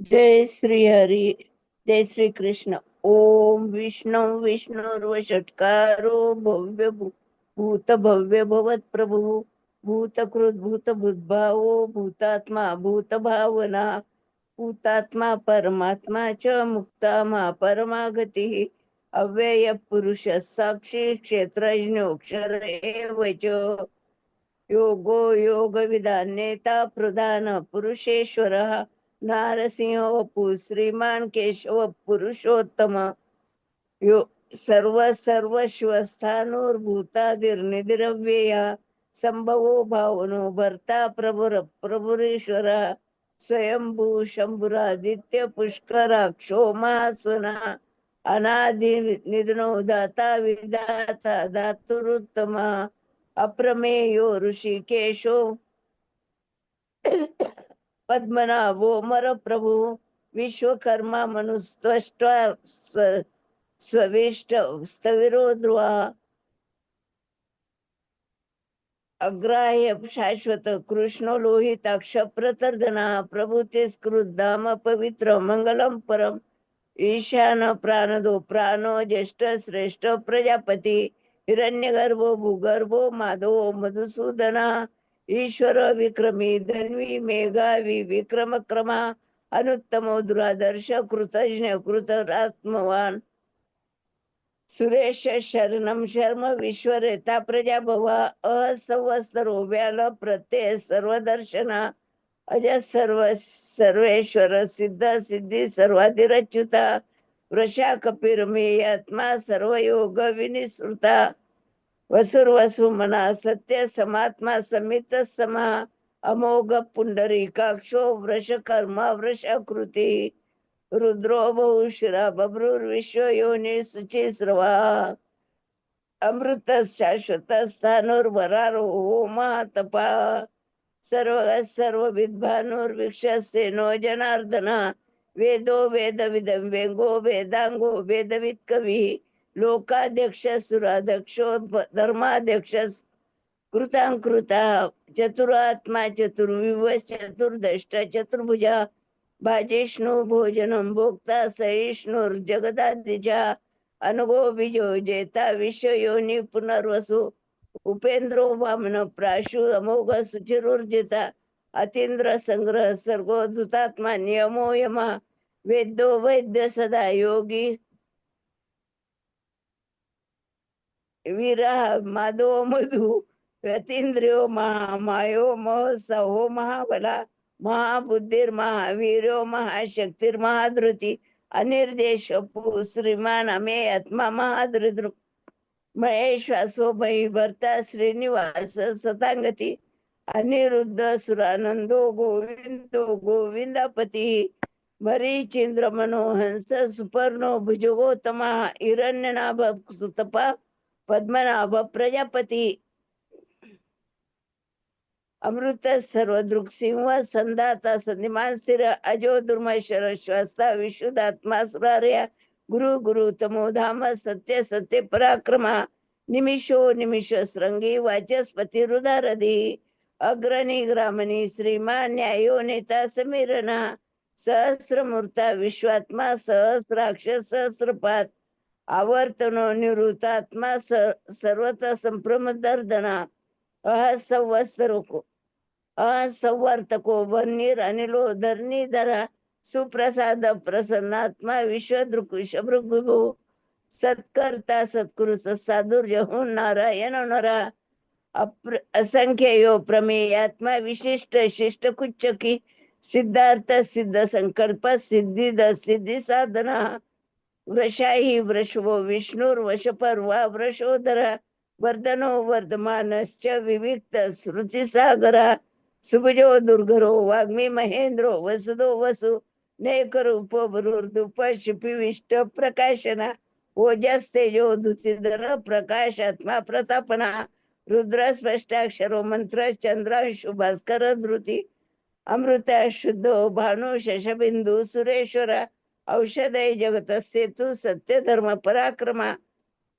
जय श्री हरी. जय श्री कृष्ण. ओम विष्णु विष्णुर्व षट्कारो भव्य भूत भव्य भवत प्रभु भूतकृत भूत भूतभावो भूतात्मा भूत भावना भूतात्मा परमात्मा च मुक्तामा परमागती अव्यय पुरुष साक्षी क्षेत्रज्ञोक्षर एव च योगो योग विधान नेता प्रधान पुरुषेश्वर नारसिंह वपु श्रीमान केशव पुरुषोत्तम यो सर्व सर्वस्वस्थानोर्भूतादिर्निद्रव्येय संभवो भावनो भर्ता प्रभुरीश्वर स्वयंभू शंभुरादित्य पुष्कराक्षो महासुना अनादि निधनो दाता विदाता धातुरुत्तमा अप्रमेयो ऋषिकेशो पद्मनाभो मर प्रभु विश्वकर्मा मनुस्त्वष्ट्वा स्वविष्ट स्थविरो ध्रुवा अग्राह्य शाश्वत कृष्ण लोहिताक्ष प्रतर्दना प्रभुते स्कृद्धाम पवित्र मंगलम परम ईशान प्राणदो प्राणो ज्येष्ठ श्रेष्ठ प्रजापती हिरण्यगर्भो भूगर्भो माधवो मधुसूदना ईश्वर विक्रमी धन्वी मेघावी विक्रम क्रमा अनुत्तमो दुरादर्श कृतज्ञ कृतरात्मवान सुरेश शरणम शर्म विश्वरेता प्रजा भवा असंवत्सरो व्याल प्रत्यय सर्वदर्शना अज सर्वेश्वर सिद्ध सिद्धी सर्वाधिरच्युता वृषा कपिर मे आत्मा सर्वयोग विनिसृता वसुर्वसु मना सत्य समात्मा समित समा अमोघ पुंडरीकाक्षो वृषकर्मा वृषकृती रुद्रो बहुशिरा बभ्रुर्विश्व योनी शुचिस्रवा अमृत शाश्वत स्थानोर्वरारो महातपा सर्व सर्व विद्वानोर्विक्षसेनो जनार्दना वेदो वेद विदं वेंगो वेदांगो वेदविद कवी लोकाध्यक्ष सुराध्यक्षो धर्माध्यक्ष कृतांकृता चतुरात्मा चतुर्विव चतुर्दष्ट चतुर्भुजा भाजिष्णु भोजनं भोक्ता सहिष्णुर्जगदादिजा अनगो बीजो जेता विश्वयोनी पुनर्वसु उपेंद्रो वामन प्राशु अमोघ सुचिरुर्जिता अतींद्र संग्रह सर्गो धुतात्मा नियमो यमा वेद्यो वैद्य सदा योगी वीरा माधो मधु यतींद्रियो महामायो महोत्सहो महाबला महाबुद्धिर्महावीरो महाशक्तिर्महाधृती अनिर्देश श्रीमान अमे आत्मा महाधृ महेश्वासो मयी भरता श्रीनिवास सतांगती अनिरुद्ध सुरानंदो गोविंदो गोविंदपती मरीचिंद्र मनोहंस सुपर्णो भुजगोत्तमा हिरण्यनाभ सुतपा पद्मनाभ प्रजापती अमृत सर्व दृक्सिंह संदाता संधिमान स्थिर अजो दुर्मशर श्वास्ता विशुद्धात्मा सुरार्या गुरु गुरु तमो धाम सत्य सत्य पराक्रमा निमिषो निमिष श्रृंगी वाचस्पती रुदारधी अग्रणी ग्रामणी श्रीमान न्यायो नेता समीरना सहस्रमूर्ता विश्वात्मा सहस्राक्ष सहस्रपात आवर्तनो निवृत्तात्मा सर्वचा संप्रमदर्दना असंवत्सरको असंवर्तको वन्नीर अनिलो धरणीधरा सुप्रसाद प्रसन्नात्मा विश्वदृकुशभृगु सत्कर्ता सत्कृत साधुर्य हो नारायण नरा असंख्य यो प्रमेयात्मा विशिष्ट शिष्ट कुच्चकी सिद्धार्थ सिद्ध संकल्प सिद्धी सिद्धी साधना वृषाही वृषभो विष्णुर्वशपर्वा वृषोदरा वर्धनो वर्धमानश्च विविक्त श्रुतिसागरा सुभजो दुर्गरो वाग्मी महेंद्रो वसुदो वसु नेकरूपो बरुर्दुप शिपिविष्ट प्रकाशना ओजस्तेजो धुतीधर प्रकाशात्मा प्रतापना रुद्र स्पष्टाक्षरो मंत्र चंद्रांशु भास्कर धृती अमृत शुद्धो भानु शशबिंदू सुरेश्वरा औषधय जगत सेतु सत्य धर्म पराक्रमा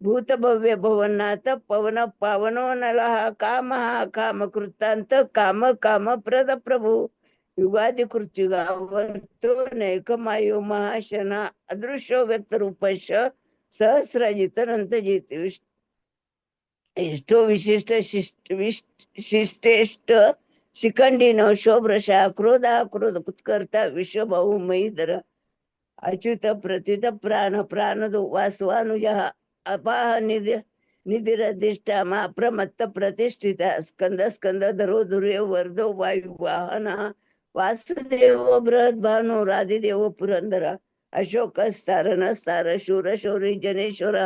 भूत भव्य भवनाथ पवन पावनो नलः काम काम कृतांत काम काम प्रद प्रभु युगादिकृत्युगावर्तो नैकमायो महाशना अदृश्यो व्यक्तरूपश सहस्रजितनंतजित इष्टो विशिष्ट शिष्टेष्ट शिखंडी नवशोभ्रशा क्रोधा क्रोध कुत्कर्ता विश्वभाऊ मयीधर अच्युत प्रतित प्राण प्राणदो वासवानुज अपाह निधिरधिष्ठा मा प्रमत्त प्रतिष्ठिता स्कंद स्कंद धरो धुर्य वर्धो वायू वाहना वासुदेव बृहद भानु राधिदेव पुरंदरा अशोक स्तारण स्तार शूर शौरी जनेश्वर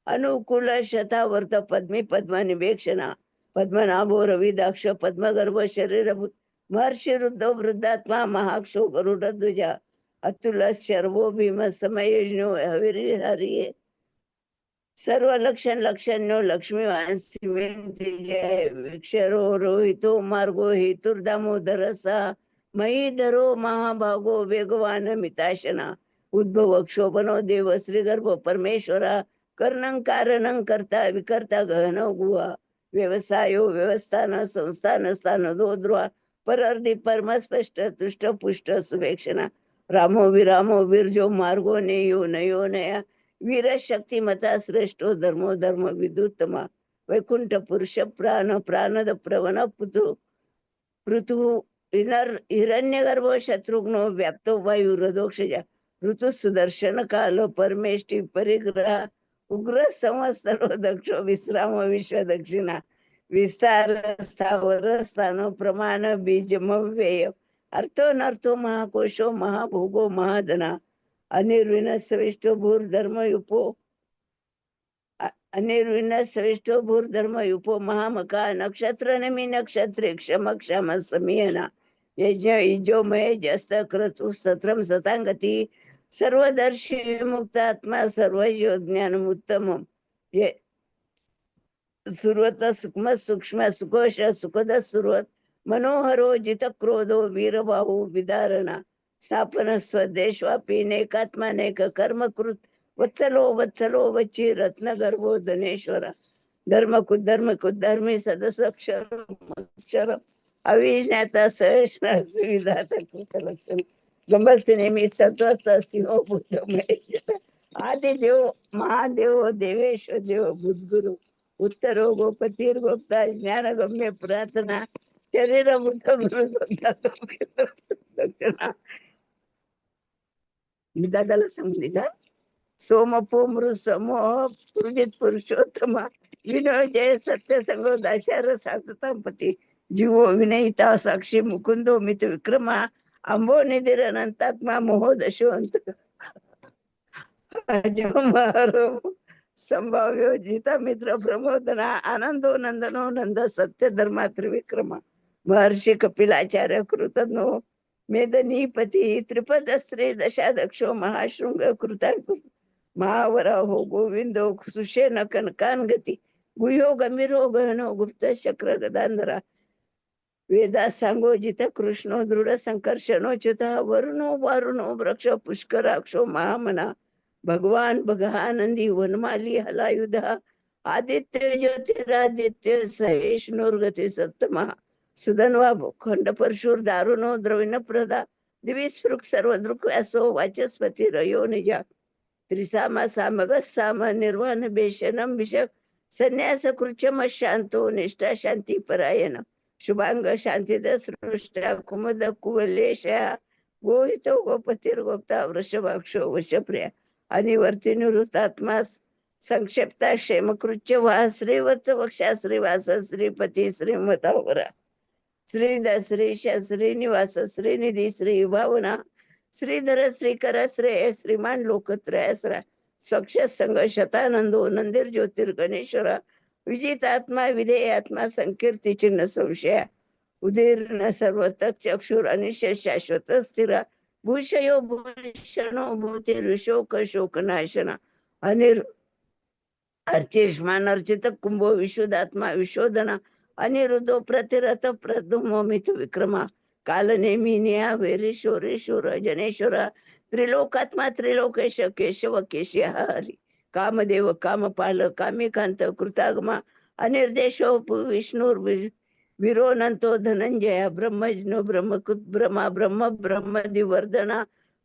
अनुकूल शतावर्त पद्मी पद्मनिवेक्षणा पद्मनाभो रविदाक्ष पद्मगर्भ शरीरभूत महर्षी रुद्ध वृद्धात्मा महाक्षो गरुड ध्वजा अतुल शर्वो भीम समयज्ञो हविरी हरिये सर्व लक्षण लक्षण्यो लक्ष्मी विक्षरो रोहितो मार्गो हेतुर्दामोदरसा मयीधरो महाभागो वेगवान मिताशना उद्भव क्षोभनो देव श्रीगर्भ परमेश्वरा कर्णं कारणं कर्ता विकर्ता गहन गुहा व्यवसायो व्यवस्थान संस्थान स्थान दोद्रुवा परर्दी परमस्पष्ट तुष्ट पुष्ट सुवेक्षणा रामो विरामो विरजो मार्गो नेयो नयो नया वीर शक्तिमता श्रेष्ठो धर्मो धर्म विदुत्तमा वैकुंठ पुरुष प्राण प्राणद प्रवण पुतु पृथु हिरण्यगर्भ शत्रुघ्नो व्याप्तो वायू हृदोक्षजा ऋतु सुदर्शन काल परमेष्टि परिग्रह उग्र संवत्सरो दक्षो विश्राम विश्व दक्षिणा विस्तार स्थावर स्थान प्रमाण बीजमव्यय अर्थो नर्थो महाकोशो महाभोगो महाधना अनिर्विण सविष्टो भूर्धर्म युपो अनिर्विण सविष्टो भूर्धर्म युपो महामका नक्षत्र नमी नक्षत्रे क्षम क्षम समीयना यज्ञ इजोमय जस्त क्रतु सत्रम सतांगती सर्वदर्शी मुक्तात्मा सर्वयो ज्ञानम उत्तमम ये सुरवत सूक्ष्म सूक्ष्म सुकोश सुखद सुरवत मनोहरो जित क्रोधो वीरबाहु विदारणा स्थापन स्वदेशवापी नेकात्मा नेक कर्मकृत वत्सलो वत्सलो वची रत्न गर्भो धनेश्वरा धर्म कुधर्मी सदस्वक्षर अविज्ञाता सहस्र विधाता कृतलक्षण गंभस्ती नेहमी सत्वस्त सिंहो भूत महेश आदिदेव महादेव देवेश्वर देव भूतगुरु उत्तरो गोपतीर गोप्ता ज्ञानगम्य प्रार्थना शरीर दक्षिणा मी दादाला सांगितलं सोमपो मृ समोह पुरुजित पुरुषोत्तम विनय जय सत्य संग दाशार साततापती जीवो विनयिता साक्षी मुकुंदो मित विक्रमा अंबो निधिर अनंतात्मा मोहो दशवंत अजमारो संभाव्यो जिता मित्र प्रमोदना आनंदो नंदनो नंद सत्य धर्मा त्रिविक्रमा महर्षी कपिलाचार्य कृतनो मेदनीपती त्रिपद स्त्री दशादक्षो महाशृंग कृतांक महावराहो गोविंदो सुषेण कनकानगती गुह्यो गंभीरो गहनो गुप्त शक्र गदांधरा वेदा सांगो जित कृष्णो दृढ संकर्षणो च्युत वरुणो वारुणो वृक्ष पुष्कराक्षो महामना भगवान बघानंदी वनमाली हलायुधा आदित्य ज्योतिरादित्य सहेशनुर्गती सप्तमा सुधन्वा खंड परशुर दारुणो द्रविण प्रदा दिविस्पृक् सर्वदृक् व्यासो वाचस्पती रयो निजा त्रिसामा सामग साम निर्वाण बेशनम विषक संन्यास कृचम शांतो निष्ठा शांती परायण शुभांग शांतिद सृष्टा कुमद कुवलेशा गोहितो गोपतीर गोप्ता वृषभाक्षो वशप्रिया अनिवर्ती निवृत्तात्मा संक्षेप्ता क्षेमकृच्य वा श्रीवत्स वक्षा श्रीवास श्रीपती श्रीमतावरा श्रीद श्रीश श्रीनिवास श्रीनिधी श्री भावना श्रीधर श्रीकर श्रेय श्रीमान लोकत्रयसरा स्वक्ष संग शतानंदो नंदिर ज्योतिर गणेश्वरा विजितात्मा विधेयात्मा संकीर्ती चिन्ह संशया उदीर्ण सर्वतक चक्षुर अनिश शाश्वत स्थिरा भूषयो भूषणो भूती ऋषोक शोकनाशना अनिर अर्चिष्मान अर्चित कुंभो विशुद्धात्मा विशोधना अनिरुद्धो प्रतिरथ प्रदुमोमित विक्रमा काल नेमी निया वैरेश्वरेश्वर जनेश्वर त्रिलोकात्मा त्रिलोकेश केशव केशी हरी कामदेव कामपाल कामिकांत कृतागमा अनिर्देशो विष्णुर विरोनंतो धनंजया ब्रह्मज्ञो ब्रह्मकृत ब्रह्मा ब्रह्म ब्रह्मदिवर्धना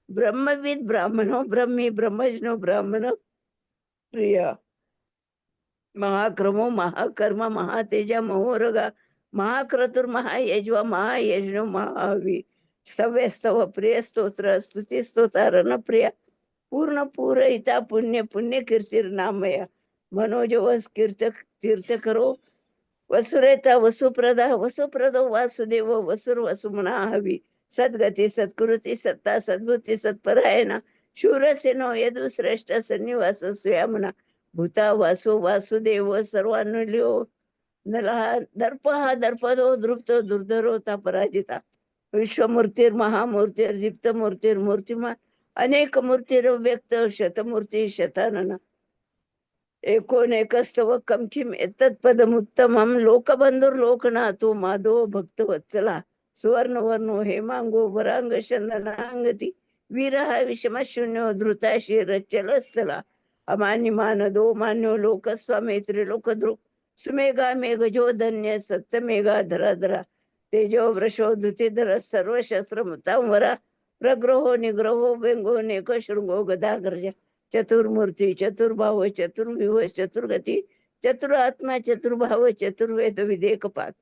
ब्रह्मविद ब्राह्मणो ब्रह्मी ब्रह्मज्ञो ब्राह्मण प्रिय महाक्रमो महाकर्म महातेजा महोरगा महाक्रतुर महायज्वा महायज्ञो महावी सव्यस्तव प्रिय स्तोत्र स्तुती स्तोतारण प्रिय पूर्ण पूरयिता पुण्य पुण्य कीर्तिर्नामया मनोजवस कीर्त तीर्थ करो वसुरेता वसुप्रदा वसुप्रदो वासुदेव वसुर वसुमना हवी सद्गती सत्कृती सत्ता सद्भूती सत्परायणा शूरसेनो यदुश्रेष्ठ सन्निवास सुयामना भूता वासो वासुदेव सर्वानुल्यो नलहा दर्प हा दर्पदो दृप्तो दुर्धरोता पराजिता विश्वमूर्तिर्महामूर्तिर्दीप्त मूर्तिर्मूर्तिमा अनेक मूर्तिर्व्यक्त शतमूर्ती शतानना एकोनेकस्तव कमकिम एतत्पदमुत्तमं लोकबंधुर्लोकनाथो माधव भक्तवत्सला सुवर्णवर्णो हेमांगो वरांग चंदनांगती वीरः विषमशून्यो धृताशीरच्चलस्थला अमानि मानदो मान्यो लोकस्वामी त्रिलोकदृक् सुमेघा मेघजो धन्य सत्यमेघा धराधरा तेजो वृषो धुतिधर सर्वशस्त्रमुतांवरा प्रग्रहो निग्रहो व्यंगो नेकशृंगो गदाग्रजा चतुर्मूर्ती चतुर्भाव चतुर्व्यूह चतुर्गती चतुरात्मा चतुर्भाव चतुर्वेद विधेयकपात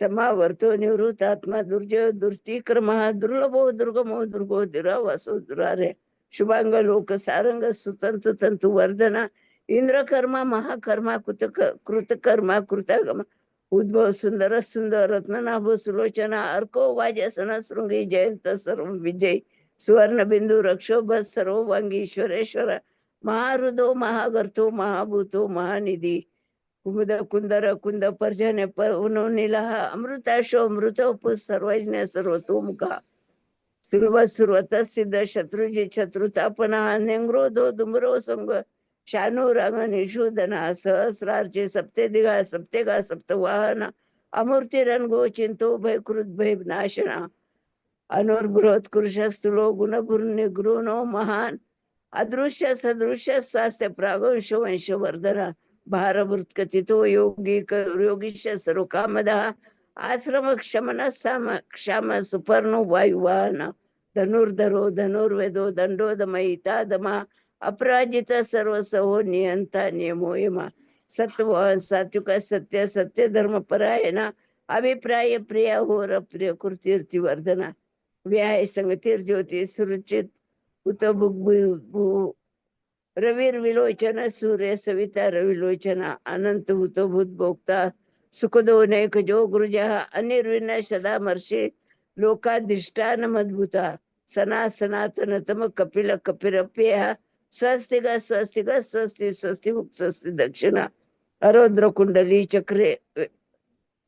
समावर्तो निवृत्त आत्मा दुर्जय दुर्तिक्रम दुर्लभो दुर्गमो दुर्गो दुरावासो दुरारे शुभांग लोक सारंग सुतंतु तंतु वर्धना इंद्रकर्मा महाकर्मा कृतकर्मा कृतगमा उद्भव सुंदर सुंदर रत्ननाभ सुलोचना अर्को वाजसन शृंगी जयंत सर्व विजय सुवर्ण बिंदू रक्षोभ सर्व वांगीश्वरेश्वर महारुदो महागर्थो महाभूतो महानिधी कुमुद कुंदर कुंद पर्जन्य पर्वनो निलह अमृताशो अमृतोप सर्वज्ञ सर्वतोमुखा सुरवत सिद्ध शत्रुजी शत्रुतापना नेंग्रोधो दुमरो संग शानो रांग निषूदना सहस्रार्चे सप्ते दिगा सप्तेगा सप्तवाहना अमूर्तिरंगो चिंतो भय कृत भय नाशना अनुर्बृहत कृशस्तुलो गुणगुर्निगृणो महान अदृश्य सदृश्य स्वास्थ्य प्रागंश वंशवर्धना भारभृत कथितो योगी योगीश सर्व कामदा आश्रम क्षमन साम क्षम सुपर्णो वायुवाहना धनुर्धरो धनुर्वेदो दंडोदमयिता दमा अपराजित सर्वसहो नियंता नियमो यमा सत्व सात्विक सत्य सत्य धर्म परायणा अभिप्राय प्रिया होर प्रिय कृतीर्तिवर्धना व्याय संगतीर ज्योती सुरुचित उत भू रवीर विलोचन सूर्य सविता रविलोचना अनंत भूत भूत भोक्ता सुखदो नैक जो गुरुजा अनिर्विण सदा मर्षे लोकाधिष्ठान मद्भुता सना सनातन तम कपिल कपिरप्य स्वस्तिक स्वस्तिक स्वस्ति स्वस्ति स्वस्ति दक्षिणा अरोद्र कुंडली चक्रे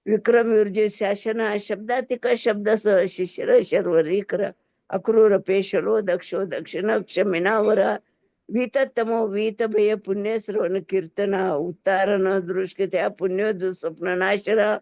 विक्रम ऊर्जे शासन शब्दातिक शब्द सह शिशिर शर्वरीकर अक्रूर पेशलो दक्षो दक्षिण क्षमिनावरा वीततमो वीत भय पुण्य श्रवण कीर्तना उत्तारण दृष्टत्या पुण्यो दुस्वप्न नाशरा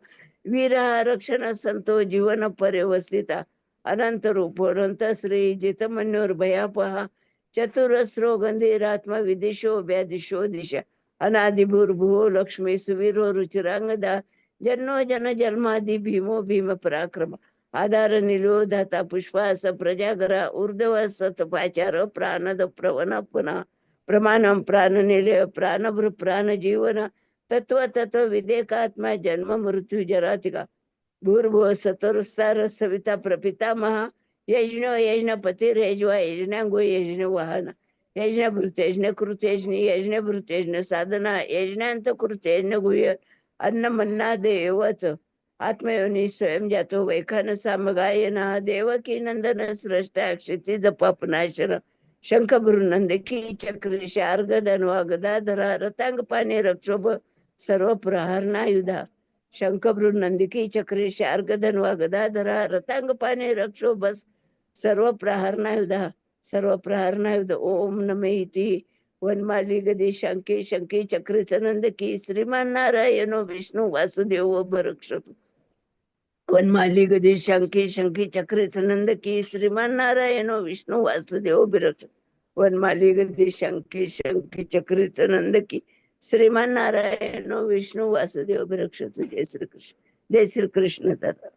वीर रक्षण संतो जीवन पर्यवस्थिता अनंत रूप अनंत श्री जितमन्योर भयापहा चतुरस्रो गंधीरात्मा विदिशो व्यादिशो दिशा अनादिभूर्भुवो लक्ष्मी सुवीरो रुचिरांगदा जन्नो जन जन्मादि भीमो भीम पराक्रम आधार निलोधाता पुष्पास प्रजागरा ऊर्ध्व सतपाचार प्राणद प्रवन पुनः प्रमाणम प्राण निलय प्राणभृ प्राण जीवन तत्व तत्व विदेकात्मा जन्म मृत्यू जरातिका भूर्भुव सतरुस्तार सविता प्रपितामह यज्ञ यज्ञपतिर्यज्वा यज्ञांगो यज्ञ वाहन यज्ञभृत यज्ञकृत यज्ञ यज्ञभृत यज्ञ साधना यज्ञांत कृत यज्ञ गुह्य अन्न मन्ना देवच आत्मयोनी स्वयं जातो वैखान सामगायन देवकी नंदन स्रष्टा क्षितिज पापनाशन शंख नंदकी चक्र शार्ग धनवा गदाधरा रतांग पाने रक्षोभ सर्व प्रहारणायुधा शंख नंदकी चक्र शार्ग धनवा गदाधरा रतांग पाने रक्षोभ सर्व प्रहारणायुधा सर्व प्रहारणायुध ओम नमे इति वनमाली गदी शंके शंके चक्र नंदकी श्रीमान नारायणो विष्णु वासुदेव भरक्षतु वनमाली गदी शंकी शंकी चक्रित नंद की श्रीमान नारायणो विष्णु वासुदेव बिरक्ष वनमाली गदी शंकी शंकी चक्रित नंद की श्रीमान नारायणो विष्णु वासुदेव बिरक्ष जय श्री कृष्ण जय श्री कृष्ण दादा.